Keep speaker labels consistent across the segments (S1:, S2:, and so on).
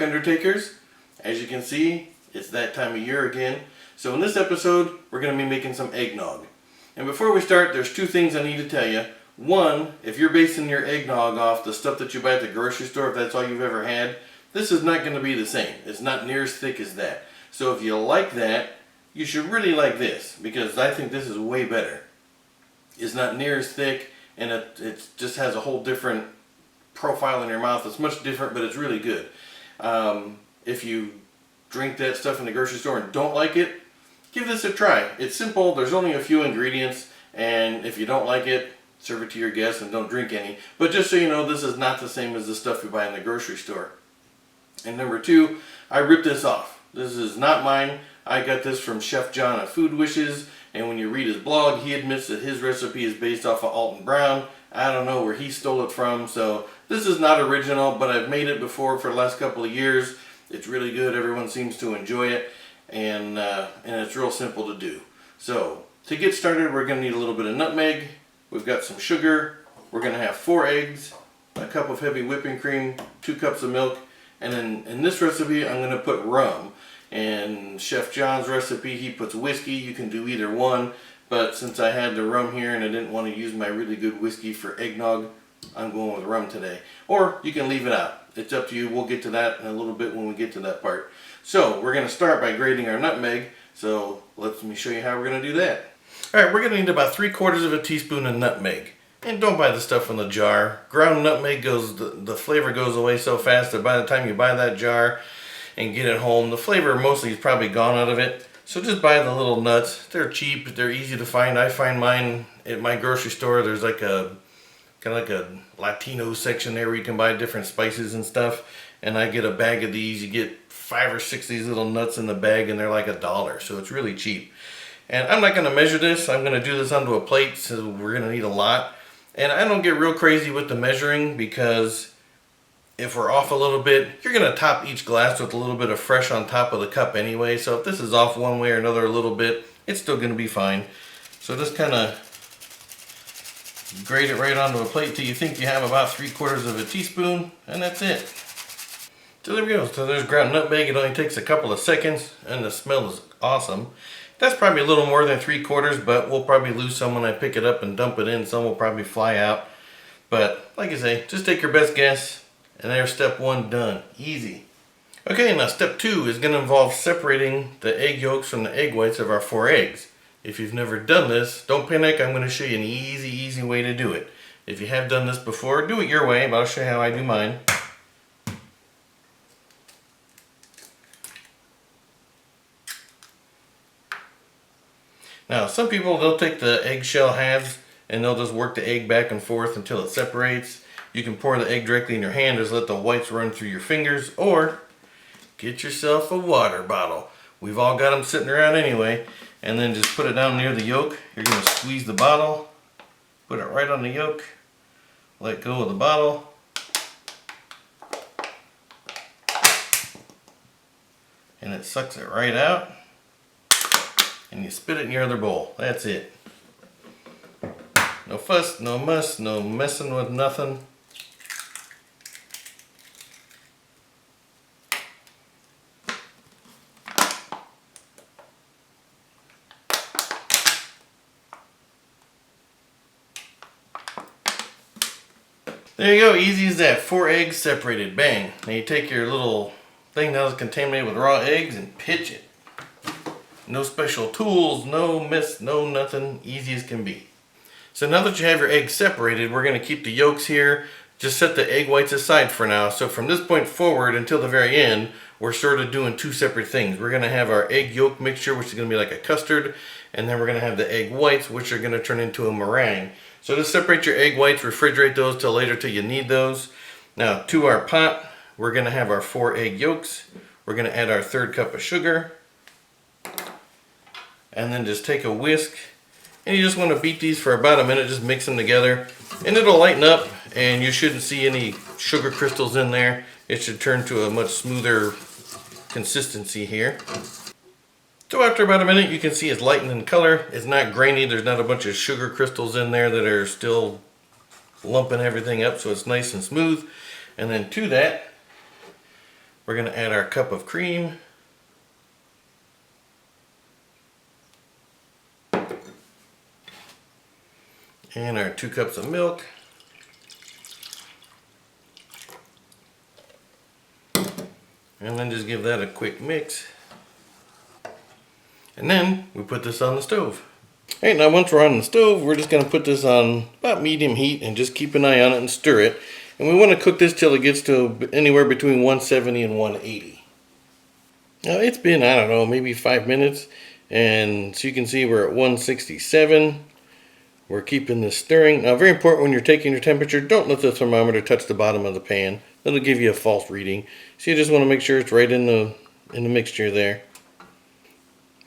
S1: back, Undertakers. As you can see, it's that time of year again. So in this episode, we're going to be making some eggnog. And before we start, there's two things I need to tell you. One, if you're basing your eggnog off the stuff that you buy at the grocery store, if that's all you've ever had, this is not going to be the same. It's not near as thick as that. So if you like that, you should really like this, because I think this is way better. It's not near as thick, and it just has a whole different profile in your mouth. It's much different, but it's really good. If you drink that stuff in the grocery store and don't like it, give this a try. It's simple. There's only a few ingredients, and if you don't like it, serve it to your guests and don't drink any. But just so you know, this is not the same as the stuff you buy in the grocery store. And number two, I ripped this off. This is not mine. I got this from Chef John at Food Wishes, and when you read his blog, he admits that his recipe is based off of Alton Brown. I don't know where he stole it from, so this is not original, but I've made it before for the last couple of years. It's really good. Everyone seems to enjoy it, and it's real simple to do. So to get started, we're going to need a little bit of nutmeg. We've got some sugar. We're going to have 4 eggs, a cup of heavy whipping cream, 2 cups of milk, and then in this recipe, I'm going to put rum. In Chef John's recipe, he puts whiskey. You can do either one, but since I had the rum here and I didn't want to use my really good whiskey for eggnog, I'm going with rum today. Or you can leave it out. It's up to you. We'll get to that in a little bit when we get to that part. So we're going to start by grating our nutmeg. So let me show you how we're going to do that. Alright, we're going to need about 3/4 of a teaspoon of nutmeg. And don't buy the stuff in the jar. Ground nutmeg the flavor goes away so fast that by the time you buy that jar and get it home, the flavor mostly is probably gone out of it. So just buy the little nuts. They're cheap, they're easy to find. I find mine at my grocery store. There's like a kind of like a Latino section there where you can buy different spices and stuff. And I get a bag of these. You get 5 or 6 of these little nuts in the bag, and they're like $1. So it's really cheap. And I'm not going to measure this. I'm going to do this onto a plate, so we're going to need a lot. And I don't get real crazy with the measuring, because if we're off a little bit, you're going to top each glass with a little bit of fresh on top of the cup anyway. So if this is off one way or another a little bit, it's still going to be fine. So just kind of grate it right onto a plate till you think you have about 3/4 of a teaspoon, and that's it. So there we go. So there's ground nutmeg. It only takes a couple of seconds, and the smell is awesome. That's probably a little more than 3/4, but we'll probably lose some when I pick it up and dump it in. Some will probably fly out. But like I say, just take your best guess, and there's step 1 done. Easy. Okay, now step 2 is going to involve separating the egg yolks from the egg whites of our 4 eggs. If you've never done this, don't panic. I'm going to show you an easy way to do it. If you have done this before, do it your way, but I'll show you how I do mine. Now, some people, they'll take the eggshell halves and they'll just work the egg back and forth until it separates. You can pour the egg directly in your hand, just let the whites run through your fingers, or get yourself a water bottle. We've all got them sitting around anyway. And then just put it down near the yolk. You're going to squeeze the bottle, put it right on the yolk, let go of the bottle, and it sucks it right out, and you spit it in your other bowl. That's it. No fuss, no muss, no messing with nothing. There you go, easy as that. 4 eggs separated, bang. Now you take your little thing that was contaminated with raw eggs and pitch it. No special tools, no mess, no nothing, easy as can be. So now that you have your eggs separated, we're going to keep the yolks here. Just set the egg whites aside for now. So from this point forward until the very end, we're sort of doing 2 separate things. We're going to have our egg yolk mixture, which is going to be like a custard, and then we're going to have the egg whites, which are going to turn into a meringue. So just separate your egg whites, refrigerate those till later till you need those. Now to our pot, we're going to have our 4 egg yolks. We're going to add our 1/3 cup of sugar. And then just take a whisk. And you just want to beat these for about a minute, just mix them together. And it'll lighten up, and you shouldn't see any sugar crystals in there. It should turn to a much smoother consistency here. So after about a minute, you can see it's lightened in color. It's not grainy. There's not a bunch of sugar crystals in there that are still lumping everything up, so it's nice and smooth. And then to that, We're going to add our cup of cream. And our 2 cups of milk. And then just give that a quick mix. And then we put this on the stove. Alright, now once we're on the stove, we're just going to put this on about medium heat and just keep an eye on it and stir it. And we want to cook this till it gets to anywhere between 170 and 180. Now it's been, I don't know, maybe 5 minutes. And so you can see we're at 167. We're keeping this stirring. Now very important when you're taking your temperature, don't let the thermometer touch the bottom of the pan. That'll give you a false reading. So you just want to make sure it's right in the mixture there.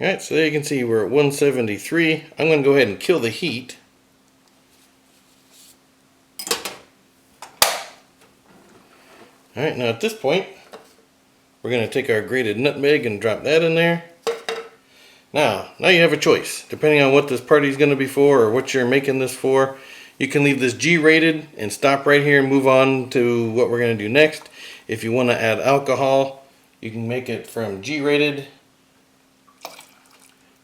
S1: Alright, so there you can see we're at 173. I'm going to go ahead and kill the heat. Alright, now at this point, we're going to take our grated nutmeg and drop that in there. Now you have a choice. Depending on what this party is going to be for or what you're making this for, you can leave this G-rated and stop right here and move on to what we're going to do next. If you want to add alcohol, you can make it from G-rated.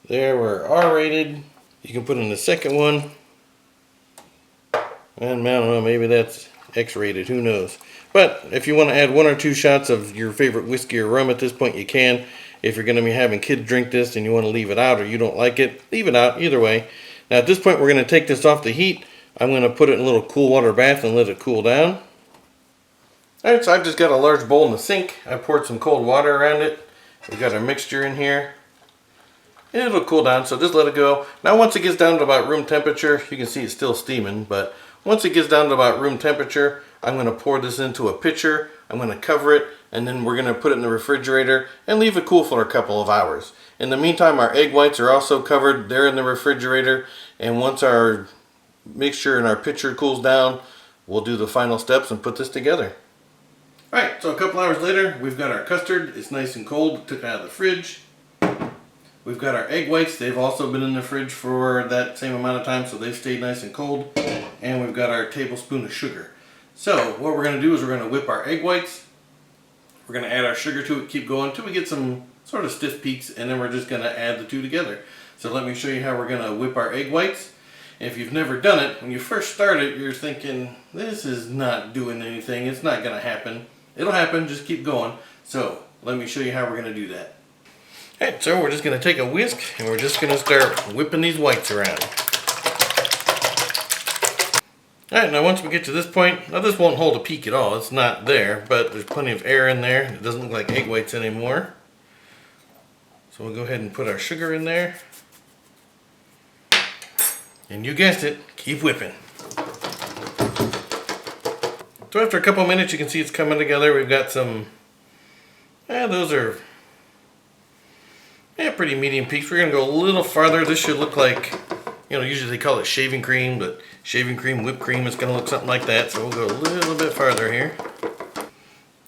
S1: There, we're R-rated. You can put in the second one. And I don't know, maybe that's X-rated, who knows. But if you want to add 1 or 2 shots of your favorite whiskey or rum at this point, you can. If you're going to be having kids drink this and you want to leave it out or you don't like it, leave it out, either way. Now at this point, we're going to take this off the heat. I'm going to put it in a little cool water bath and let it cool down. Alright, so I've just got a large bowl in the sink. I poured some cold water around it. We've got our mixture in here. And it'll cool down, so just let it go. Now once it gets down to about room temperature, you can see it's still steaming, but once it gets down to about room temperature, I'm going to pour this into a pitcher. I'm going to cover it, and then we're going to put it in the refrigerator and leave it cool for a couple of hours. In the meantime, our egg whites are also covered. They're in the refrigerator, and once our mixture in our pitcher cools down, we'll do the final steps and put this together. Alright, so a couple hours later, we've got our custard. It's nice and cold. Took it out of the fridge. We've got our egg whites. They've also been in the fridge for that same amount of time, so they've stayed nice and cold. And we've got our tablespoon of sugar. So what we're going to do is we're going to whip our egg whites. We're going to add our sugar to it, keep going until we get some sort of stiff peaks, and then we're just going to add the two together. So let me show you how we're going to whip our egg whites. If you've never done it, when you first start it, you're thinking, this is not doing anything. It's not going to happen. It'll happen. Just keep going. So let me show you how we're going to do that. Alright, so we're just going to take a whisk and we're just going to start whipping these whites around. Alright, now once we get to this point, now this won't hold a peak at all. It's not there, but there's plenty of air in there. It doesn't look like egg whites anymore. So we'll go ahead and put our sugar in there. And you guessed it, keep whipping. So after a couple minutes, you can see it's coming together. We've got some, those are pretty medium peaks. We're going to go a little farther. This should look like, usually they call it shaving cream, but shaving cream, whipped cream is going to look something like that. So we'll go a little bit farther here.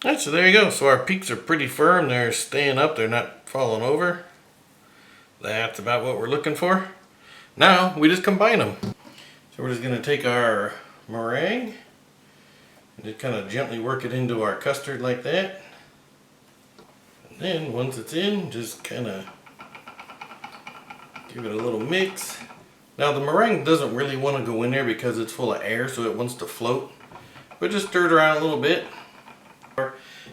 S1: Alright, so there you go. So our peaks are pretty firm. They're staying up. They're not falling over. That's about what we're looking for. Now we just combine them. So we're just going to take our meringue and just kind of gently work it into our custard like that. And then once it's in, just kind of give it a little mix. Now the meringue doesn't really want to go in there because it's full of air, so it wants to float. But just stir it around a little bit.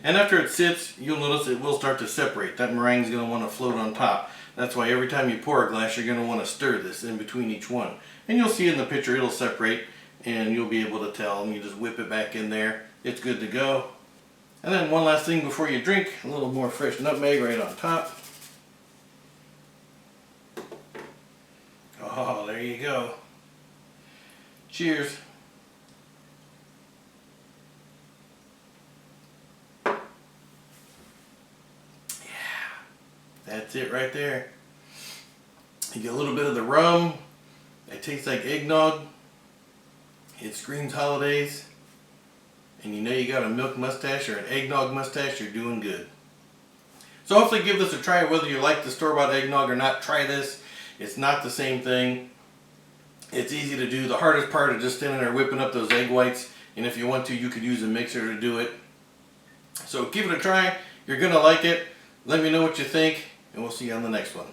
S1: And after it sits, you'll notice it will start to separate. That meringue is going to want to float on top. That's why every time you pour a glass, you're going to want to stir this in between each one. And you'll see in the picture it'll separate, and you'll be able to tell. And you just whip it back in there. It's good to go. And then one last thing before you drink, a little more fresh nutmeg right on top. Oh, there you go. Cheers. That's it right there. You get a little bit of the rum. It tastes like eggnog. It screams holidays. And you know you got a milk mustache or an eggnog mustache, you're doing good. So hopefully give this a try. Whether you like the store-bought eggnog or not, try this. It's not the same thing. It's easy to do. The hardest part is just standing there whipping up those egg whites. And if you want to, you could use a mixer to do it. So give it a try. You're going to like it. Let me know what you think, and we'll see you on the next one.